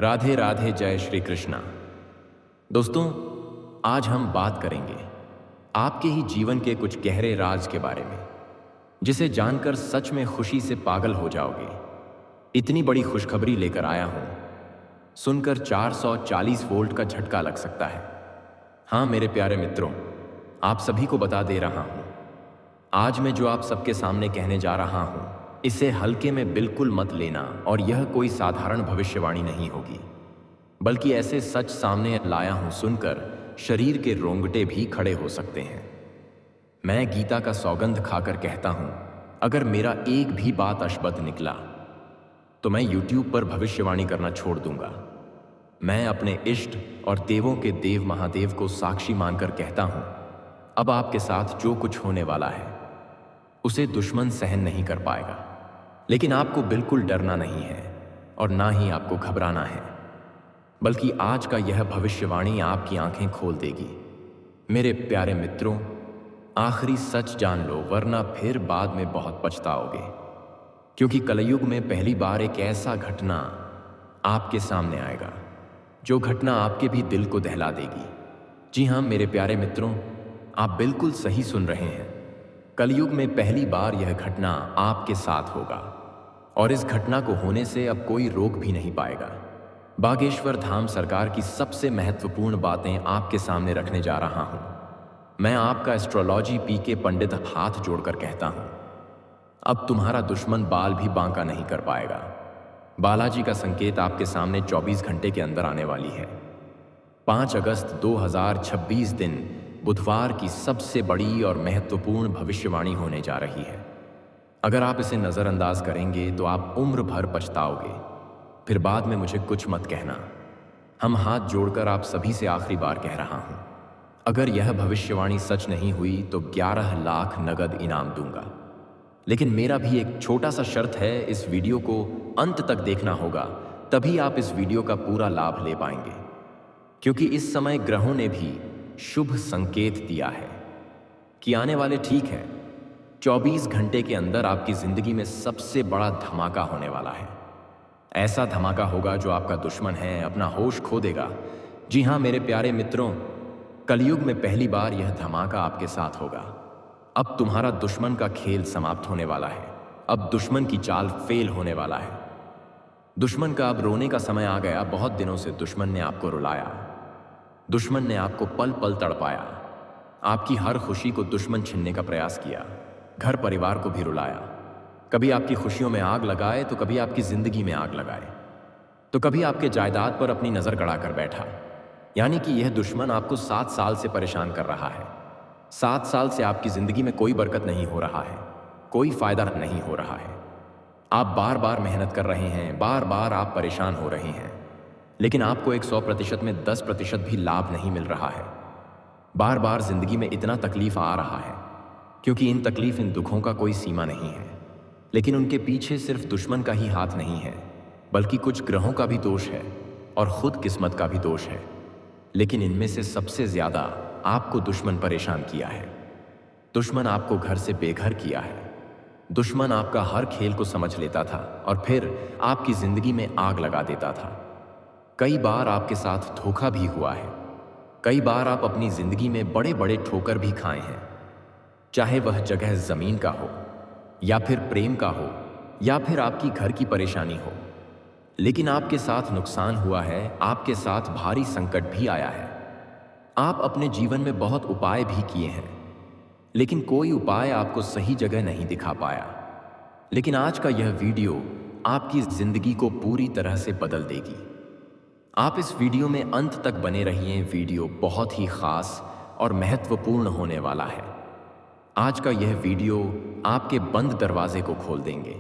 राधे राधे, जय श्री कृष्णा। दोस्तों, आज हम बात करेंगे आपके ही जीवन के कुछ गहरे राज के बारे में, जिसे जानकर सच में खुशी से पागल हो जाओगे। इतनी बड़ी खुशखबरी लेकर आया हूं, सुनकर 440 वोल्ट का झटका लग सकता है। हाँ मेरे प्यारे मित्रों, आप सभी को बता दे रहा हूं, आज मैं जो आप सबके सामने कहने जा रहा हूं, इसे हल्के में बिल्कुल मत लेना। और यह कोई साधारण भविष्यवाणी नहीं होगी, बल्कि ऐसे सच सामने लाया हूं सुनकर शरीर के रोंगटे भी खड़े हो सकते हैं। मैं गीता का सौगंध खाकर कहता हूं, अगर मेरा एक भी बात अशुद्ध निकला तो मैं YouTube पर भविष्यवाणी करना छोड़ दूंगा। मैं अपने इष्ट और देवों के देव महादेव को साक्षी मानकर कहता हूं, अब आपके साथ जो कुछ होने वाला है उसे दुश्मन सहन नहीं कर पाएगा। लेकिन आपको बिल्कुल डरना नहीं है और ना ही आपको घबराना है, बल्कि आज का यह भविष्यवाणी आपकी आंखें खोल देगी। मेरे प्यारे मित्रों, आखिरी सच जान लो, वरना फिर बाद में बहुत पछताओगे। क्योंकि कलयुग में पहली बार एक ऐसा घटना आपके सामने आएगा जो घटना आपके भी दिल को दहला देगी। जी हाँ मेरे प्यारे मित्रों, आप बिल्कुल सही सुन रहे हैं। कलयुग में पहली बार यह घटना आपके साथ होगा, और इस घटना को होने से अब कोई रोक भी नहीं पाएगा। बागेश्वर धाम सरकार की सबसे महत्वपूर्ण बातें आपके सामने रखने जा रहा हूं। मैं आपका एस्ट्रोलॉजी पीके पंडित हाथ जोड़कर कहता हूं, अब तुम्हारा दुश्मन बाल भी बांका नहीं कर पाएगा। बालाजी का संकेत आपके सामने 24 घंटे के अंदर आने वाली है। 5 अगस्त 2026 दिन बुधवार की सबसे बड़ी और महत्वपूर्ण भविष्यवाणी होने जा रही है। अगर आप इसे नज़रअंदाज करेंगे तो आप उम्र भर पछताओगे। फिर बाद में मुझे कुछ मत कहना। हम हाथ जोड़कर आप सभी से आखिरी बार कह रहा हूं, अगर यह भविष्यवाणी सच नहीं हुई तो 11 लाख नगद इनाम दूंगा। लेकिन मेरा भी एक छोटा सा शर्त है, इस वीडियो को अंत तक देखना होगा, तभी आप इस वीडियो का पूरा लाभ ले पाएंगे। क्योंकि इस समय ग्रहों ने भी शुभ संकेत दिया है कि आने वाले ठीक है 24 घंटे के अंदर आपकी जिंदगी में सबसे बड़ा धमाका होने वाला है। ऐसा धमाका होगा जो आपका दुश्मन है अपना होश खो देगा। जी हाँ मेरे प्यारे मित्रों, कलयुग में पहली बार यह धमाका आपके साथ होगा। अब तुम्हारा दुश्मन का खेल समाप्त होने वाला है। अब दुश्मन की चाल फेल होने वाला है। दुश्मन का अब रोने का समय आ गया। बहुत दिनों से दुश्मन ने आपको रुलाया, दुश्मन ने आपको पल पल तड़पाया, आपकी हर खुशी को दुश्मन छीनने का प्रयास किया, घर परिवार को भी रुलाया। कभी आपकी खुशियों में आग लगाए तो कभी आपकी जिंदगी में आग लगाए, तो कभी आपके जायदाद पर अपनी नजर गड़ाकर बैठा। यानी कि यह दुश्मन आपको 7 साल से परेशान कर रहा है। 7 साल से आपकी जिंदगी में कोई बरकत नहीं हो रहा है, कोई फायदा नहीं हो रहा है। आप बार बार मेहनत कर रहे हैं, बार बार आप परेशान हो रहे हैं, लेकिन आपको एक 100% में 10% भी लाभ नहीं मिल रहा है। बार बार जिंदगी में इतना तकलीफ आ रहा है, क्योंकि इन तकलीफ, इन दुखों का कोई सीमा नहीं है। लेकिन उनके पीछे सिर्फ दुश्मन का ही हाथ नहीं है, बल्कि कुछ ग्रहों का भी दोष है और खुद किस्मत का भी दोष है। लेकिन इनमें से सबसे ज्यादा आपको दुश्मन परेशान किया है। दुश्मन आपको घर से बेघर किया है। दुश्मन आपका हर खेल को समझ लेता था और फिर आपकी जिंदगी में आग लगा देता था। कई बार आपके साथ धोखा भी हुआ है। कई बार आप अपनी जिंदगी में बड़े बड़े ठोकर भी खाए हैं, चाहे वह जगह जमीन का हो या फिर प्रेम का हो या फिर आपकी घर की परेशानी हो। लेकिन आपके साथ नुकसान हुआ है, आपके साथ भारी संकट भी आया है। आप अपने जीवन में बहुत उपाय भी किए हैं, लेकिन कोई उपाय आपको सही जगह नहीं दिखा पाया। लेकिन आज का यह वीडियो आपकी जिंदगी को पूरी तरह से बदल देगी। आप इस वीडियो में अंत तक बने रहिए। वीडियो बहुत ही खास और महत्वपूर्ण होने वाला है। आज का यह वीडियो आपके बंद दरवाजे को खोल देंगे,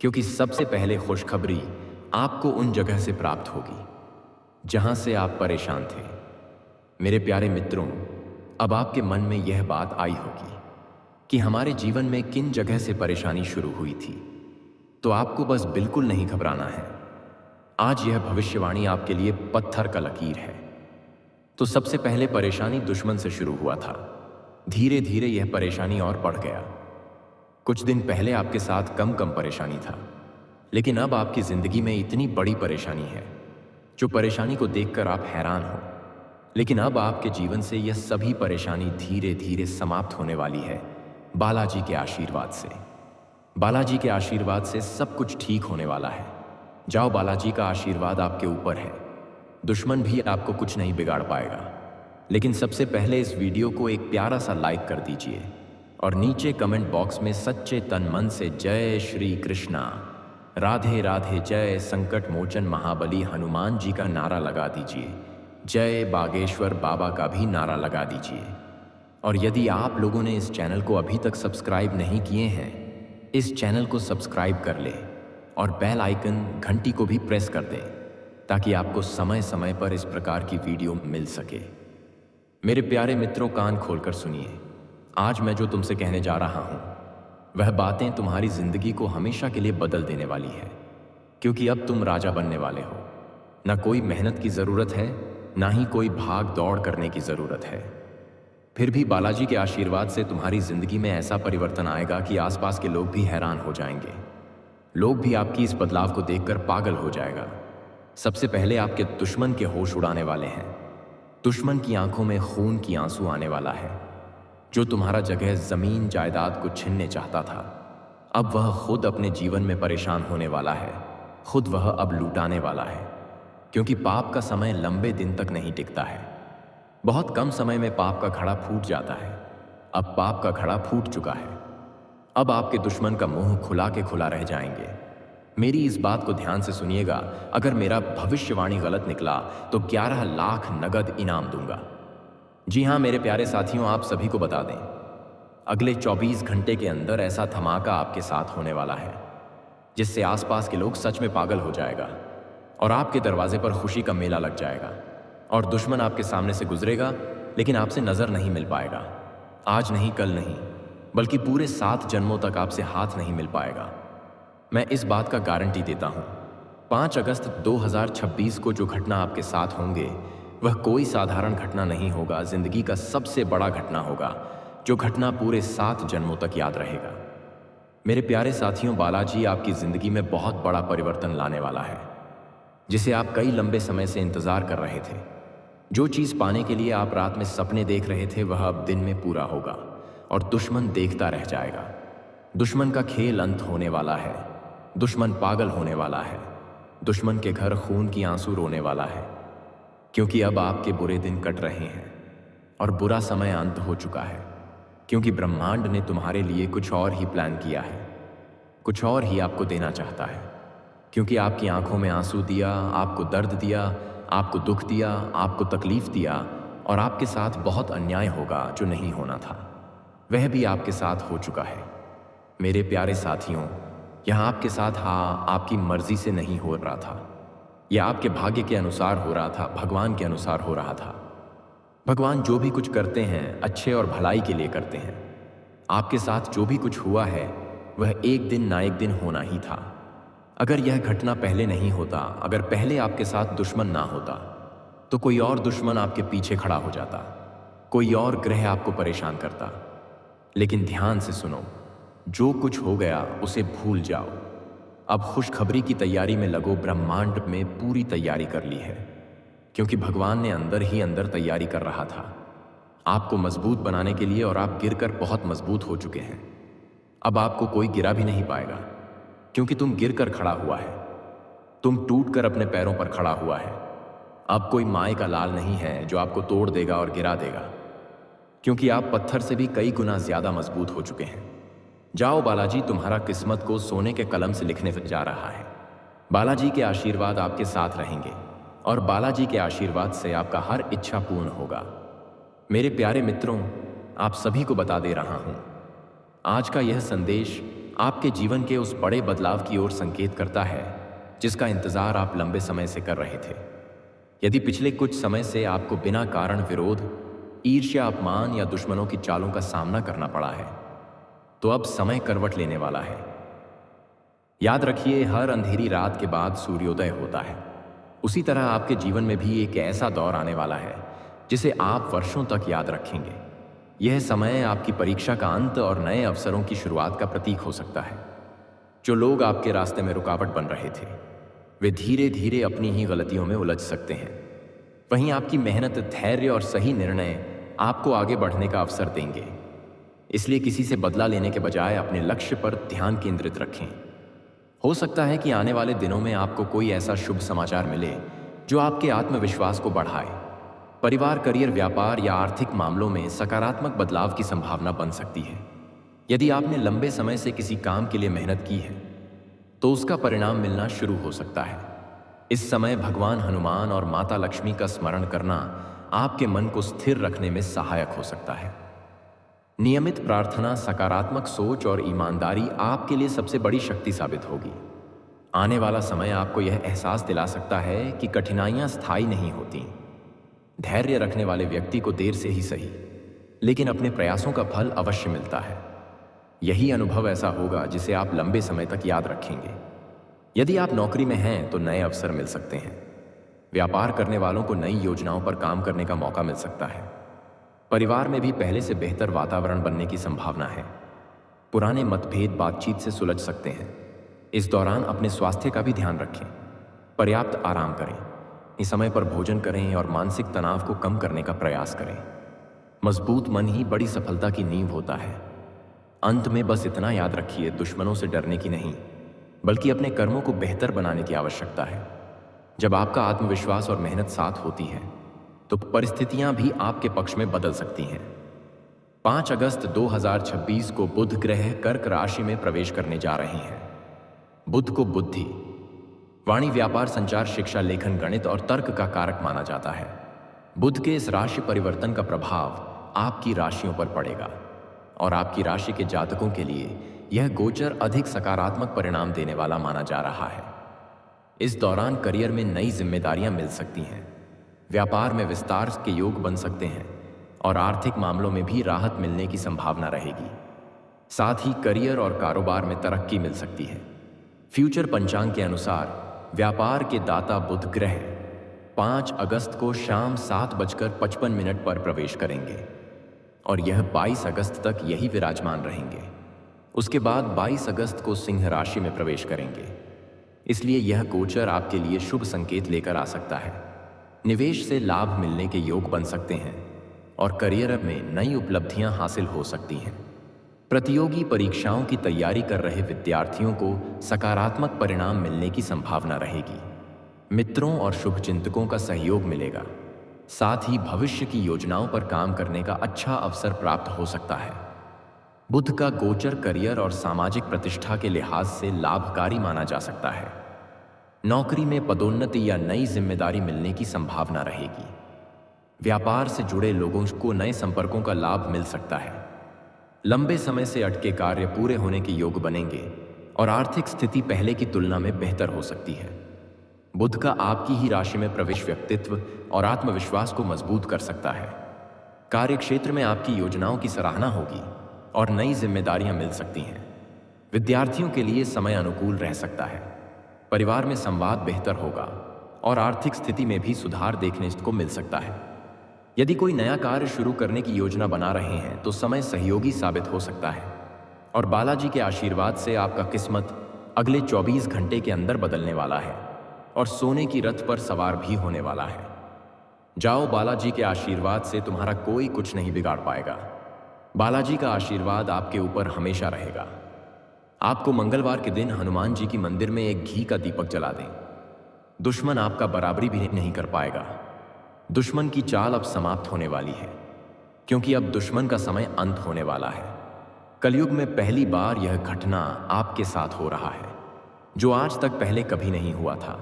क्योंकि सबसे पहले खुशखबरी आपको उन जगह से प्राप्त होगी जहां से आप परेशान थे। मेरे प्यारे मित्रों, अब आपके मन में यह बात आई होगी कि हमारे जीवन में किन जगह से परेशानी शुरू हुई थी। तो आपको बस बिल्कुल नहीं घबराना है। आज यह भविष्यवाणी आपके लिए पत्थर का लकीर है। तो सबसे पहले परेशानी दुश्मन से शुरू हुआ था। धीरे धीरे यह परेशानी और बढ़ गया। कुछ दिन पहले आपके साथ कम कम परेशानी था, लेकिन अब आपकी जिंदगी में इतनी बड़ी परेशानी है जो परेशानी को देखकर आप हैरान हो। लेकिन अब आपके जीवन से यह सभी परेशानी धीरे धीरे समाप्त होने वाली है बालाजी के आशीर्वाद से। बालाजी के आशीर्वाद से सब कुछ ठीक होने वाला है। जाओ, बालाजी का आशीर्वाद आपके ऊपर है। दुश्मन भी आपको कुछ नहीं बिगाड़ पाएगा। लेकिन सबसे पहले इस वीडियो को एक प्यारा सा लाइक कर दीजिए और नीचे कमेंट बॉक्स में सच्चे तन मन से जय श्री कृष्णा, राधे राधे, जय संकट मोचन महाबली हनुमान जी का नारा लगा दीजिए। जय बागेश्वर बाबा का भी नारा लगा दीजिए। और यदि आप लोगों ने इस चैनल को अभी तक सब्सक्राइब नहीं किए हैं, इस चैनल को सब्सक्राइब कर ले और बेल आइकन घंटी को भी प्रेस कर दें ताकि आपको समय समय पर इस प्रकार की वीडियो मिल सके। मेरे प्यारे मित्रों, कान खोलकर सुनिए। आज मैं जो तुमसे कहने जा रहा हूं वह बातें तुम्हारी जिंदगी को हमेशा के लिए बदल देने वाली है, क्योंकि अब तुम राजा बनने वाले हो। ना कोई मेहनत की जरूरत है, ना ही कोई भाग दौड़ करने की जरूरत है। फिर भी बालाजी के आशीर्वाद से तुम्हारी जिंदगी में ऐसा परिवर्तन आएगा कि आसपास के लोग भी हैरान हो जाएंगे। लोग भी आपकी इस बदलाव को देखकर पागल हो जाएगा। सबसे पहले आपके दुश्मन के होश उड़ाने वाले हैं। दुश्मन की आंखों में खून की आंसू आने वाला है। जो तुम्हारा जगह जमीन जायदाद को छीनने चाहता था, अब वह खुद अपने जीवन में परेशान होने वाला है। खुद वह अब लूटाने वाला है, क्योंकि पाप का समय लंबे दिन तक नहीं टिकता है। बहुत कम समय में पाप का घड़ा फूट जाता है। अब पाप का घड़ा फूट चुका है। अब आपके दुश्मन का मुंह खुला के खुला रह जाएंगे। मेरी इस बात को ध्यान से सुनिएगा। अगर मेरा भविष्यवाणी गलत निकला तो 11 लाख नगद इनाम दूंगा। जी हाँ मेरे प्यारे साथियों, आप सभी को बता दें, अगले 24 घंटे के अंदर ऐसा धमाका आपके साथ होने वाला है जिससे आसपास के लोग सच में पागल हो जाएगा और आपके दरवाजे पर खुशी का मेला लग जाएगा। और दुश्मन आपके सामने से गुजरेगा लेकिन आपसे नजर नहीं मिल पाएगा। आज नहीं, कल नहीं, बल्कि पूरे 7 जन्मों तक आपसे हाथ नहीं मिल पाएगा। मैं इस बात का गारंटी देता हूं। 5 अगस्त 2026 को जो घटना आपके साथ होंगे वह कोई साधारण घटना नहीं होगा। जिंदगी का सबसे बड़ा घटना होगा, जो घटना पूरे 7 जन्मों तक याद रहेगा। मेरे प्यारे साथियों, बालाजी आपकी जिंदगी में बहुत बड़ा परिवर्तन लाने वाला है, जिसे आप कई लंबे समय से इंतजार कर रहे थे। जो चीज पाने के लिए आप रात में सपने देख रहे थे वह अब दिन में पूरा होगा और दुश्मन देखता रह जाएगा। दुश्मन का खेल अंत होने वाला है। दुश्मन पागल होने वाला है। दुश्मन के घर खून की आंसू रोने वाला है, क्योंकि अब आपके बुरे दिन कट रहे हैं और बुरा समय अंत हो चुका है। क्योंकि ब्रह्मांड ने तुम्हारे लिए कुछ और ही प्लान किया है, कुछ और ही आपको देना चाहता है। क्योंकि आपकी आंखों में आंसू दिया, आपको दर्द दिया, आपको दुख दिया, आपको तकलीफ दिया और आपके साथ बहुत अन्याय होगा जो नहीं होना था, वह भी आपके साथ हो चुका है। मेरे प्यारे साथियों, यह आपके साथ आपकी मर्जी से नहीं हो रहा था। यह आपके भाग्य के अनुसार हो रहा था, भगवान के अनुसार हो रहा था। भगवान जो भी कुछ करते हैं अच्छे और भलाई के लिए करते हैं। आपके साथ जो भी कुछ हुआ है वह एक दिन ना एक दिन होना ही था। अगर यह घटना पहले नहीं होता, अगर पहले आपके साथ दुश्मन ना होता, तो कोई और दुश्मन आपके पीछे खड़ा हो जाता, कोई और ग्रह आपको परेशान करता। लेकिन ध्यान से सुनो, जो कुछ हो गया उसे भूल जाओ। अब खुशखबरी की तैयारी में लगो। ब्रह्मांड में पूरी तैयारी कर ली है, क्योंकि भगवान ने अंदर ही अंदर तैयारी कर रहा था आपको मजबूत बनाने के लिए, और आप गिरकर बहुत मजबूत हो चुके हैं। अब आपको कोई गिरा भी नहीं पाएगा, क्योंकि तुम गिरकर खड़ा हुआ है। तुम टूटकर अपने पैरों पर खड़ा हुआ है। अब कोई माए का लाल नहीं है जो आपको तोड़ देगा और गिरा देगा, क्योंकि आप पत्थर से भी कई गुना ज्यादा मजबूत हो चुके हैं। जाओ, बालाजी तुम्हारा किस्मत को सोने के कलम से लिखने जा रहा है। बालाजी के आशीर्वाद आपके साथ रहेंगे और बालाजी के आशीर्वाद से आपका हर इच्छा पूर्ण होगा। मेरे प्यारे मित्रों, आप सभी को बता दे रहा हूं, आज का यह संदेश आपके जीवन के उस बड़े बदलाव की ओर संकेत करता है जिसका इंतजार आप लंबे समय से कर रहे थे। यदि पिछले कुछ समय से आपको बिना कारण विरोध, ईर्ष्या, अपमान या दुश्मनों की चालों का सामना करना पड़ा है, तो अब समय करवट लेने वाला है। याद रखिए, हर अंधेरी रात के बाद सूर्योदय होता है। उसी तरह आपके जीवन में भी एक ऐसा दौर आने वाला है जिसे आप वर्षों तक याद रखेंगे। यह समय आपकी परीक्षा का अंत और नए अवसरों की शुरुआत का प्रतीक हो सकता है। जो लोग आपके रास्ते में रुकावट बन रहे थे, वे धीरे धीरे अपनी ही गलतियों में उलझ सकते हैं। वहीं आपकी मेहनत, धैर्य और सही निर्णय आपको आगे बढ़ने का अवसर देंगे। इसलिए किसी से बदला लेने के बजाय अपने लक्ष्य पर ध्यान केंद्रित रखें। हो सकता है कि आने वाले दिनों में आपको कोई ऐसा शुभ समाचार मिले जो आपके आत्मविश्वास को बढ़ाए। परिवार, करियर, व्यापार या आर्थिक मामलों में सकारात्मक बदलाव की संभावना बन सकती है। यदि आपने लंबे समय से किसी काम के लिए मेहनत की है तो उसका परिणाम मिलना शुरू हो सकता है। इस समय भगवान हनुमान और माता लक्ष्मी का स्मरण करना आपके मन को स्थिर रखने में सहायक हो सकता है। नियमित प्रार्थना, सकारात्मक सोच और ईमानदारी आपके लिए सबसे बड़ी शक्ति साबित होगी। आने वाला समय आपको यह एहसास दिला सकता है कि कठिनाइयां स्थायी नहीं होती। धैर्य रखने वाले व्यक्ति को देर से ही सही, लेकिन अपने प्रयासों का फल अवश्य मिलता है। यही अनुभव ऐसा होगा जिसे आप लंबे समय तक याद रखेंगे। यदि आप नौकरी में हैं तो नए अवसर मिल सकते हैं। व्यापार करने वालों को नई योजनाओं पर काम करने का मौका मिल सकता है। परिवार में भी पहले से बेहतर वातावरण बनने की संभावना है। पुराने मतभेद बातचीत से सुलझ सकते हैं। इस दौरान अपने स्वास्थ्य का भी ध्यान रखें। पर्याप्त आराम करें, इस समय पर भोजन करें और मानसिक तनाव को कम करने का प्रयास करें। मजबूत मन ही बड़ी सफलता की नींव होता है। अंत में बस इतना याद रखिए, दुश्मनों से डरने की नहीं, बल्कि अपने कर्मों को बेहतर बनाने की आवश्यकता है। जब आपका आत्मविश्वास और मेहनत साथ होती है तो परिस्थितियां भी आपके पक्ष में बदल सकती हैं। 5 अगस्त 2026 को बुध ग्रह कर्क राशि में प्रवेश करने जा रहे हैं। बुध को बुद्धि, वाणी, व्यापार, संचार, शिक्षा, लेखन, गणित और तर्क का कारक माना जाता है। बुध के इस राशि परिवर्तन का प्रभाव आपकी राशियों पर पड़ेगा और आपकी राशि के जातकों के लिए यह गोचर अधिक सकारात्मक परिणाम देने वाला माना जा रहा है। इस दौरान करियर में नई जिम्मेदारियां मिल सकती हैं, व्यापार में विस्तार के योग बन सकते हैं और आर्थिक मामलों में भी राहत मिलने की संभावना रहेगी। साथ ही करियर और कारोबार में तरक्की मिल सकती है। फ्यूचर पंचांग के अनुसार व्यापार के दाता बुध ग्रह 5 अगस्त को शाम 7:55 पर प्रवेश करेंगे और यह 22 अगस्त तक यही विराजमान रहेंगे। उसके बाद 22 अगस्त को सिंह राशि में प्रवेश करेंगे। इसलिए यह गोचर आपके लिए शुभ संकेत लेकर आ सकता है। निवेश से लाभ मिलने के योग बन सकते हैं और करियर में नई उपलब्धियां हासिल हो सकती हैं। प्रतियोगी परीक्षाओं की तैयारी कर रहे विद्यार्थियों को सकारात्मक परिणाम मिलने की संभावना रहेगी। मित्रों और शुभचिंतकों का सहयोग मिलेगा। साथ ही भविष्य की योजनाओं पर काम करने का अच्छा अवसर प्राप्त हो सकता है। बुध का गोचर करियर और सामाजिक प्रतिष्ठा के लिहाज से लाभकारी माना जा सकता है। नौकरी में पदोन्नति या नई जिम्मेदारी मिलने की संभावना रहेगी। व्यापार से जुड़े लोगों को नए संपर्कों का लाभ मिल सकता है। लंबे समय से अटके कार्य पूरे होने के योग बनेंगे और आर्थिक स्थिति पहले की तुलना में बेहतर हो सकती है। बुध का आपकी ही राशि में प्रवेश व्यक्तित्व और आत्मविश्वास को मजबूत कर सकता है। कार्यक्षेत्र में आपकी योजनाओं की सराहना होगी और नई जिम्मेदारियां मिल सकती हैं। विद्यार्थियों के लिए समय अनुकूल रह सकता है। परिवार में संवाद बेहतर होगा और आर्थिक स्थिति में भी सुधार देखने को मिल सकता है। यदि कोई नया कार्य शुरू करने की योजना बना रहे हैं तो समय सहयोगी साबित हो सकता है और बालाजी के आशीर्वाद से आपका किस्मत अगले 24 घंटे के अंदर बदलने वाला है और सोने की रथ पर सवार भी होने वाला है। जाओ, बालाजी के आशीर्वाद से तुम्हारा कोई कुछ नहीं बिगाड़ पाएगा। बालाजी का आशीर्वाद आपके ऊपर हमेशा रहेगा। आपको मंगलवार के दिन हनुमान जी की मंदिर में एक घी का दीपक जला दें। दुश्मन आपका बराबरी भी नहीं कर पाएगा। दुश्मन की चाल अब समाप्त होने वाली है, क्योंकि अब दुश्मन का समय अंत होने वाला है। कलयुग में पहली बार यह घटना आपके साथ हो रहा है, जो आज तक पहले कभी नहीं हुआ था।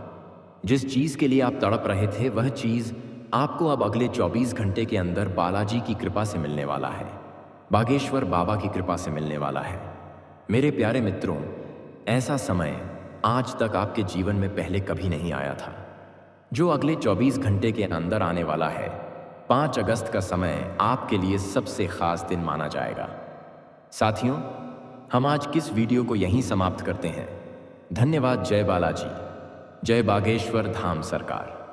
जिस चीज के लिए आप तड़प रहे थे, वह चीज आपको अब अगले 24 घंटे के अंदर बालाजी की कृपा से मिलने वाला है, बागेश्वर बाबा की कृपा से मिलने वाला है। मेरे प्यारे मित्रों, ऐसा समय आज तक आपके जीवन में पहले कभी नहीं आया था, जो अगले 24 घंटे के अंदर आने वाला है। 5 अगस्त का समय आपके लिए सबसे खास दिन माना जाएगा। साथियों, हम आज किस वीडियो को यहीं समाप्त करते हैं। धन्यवाद। जय बालाजी, जय बागेश्वर धाम सरकार।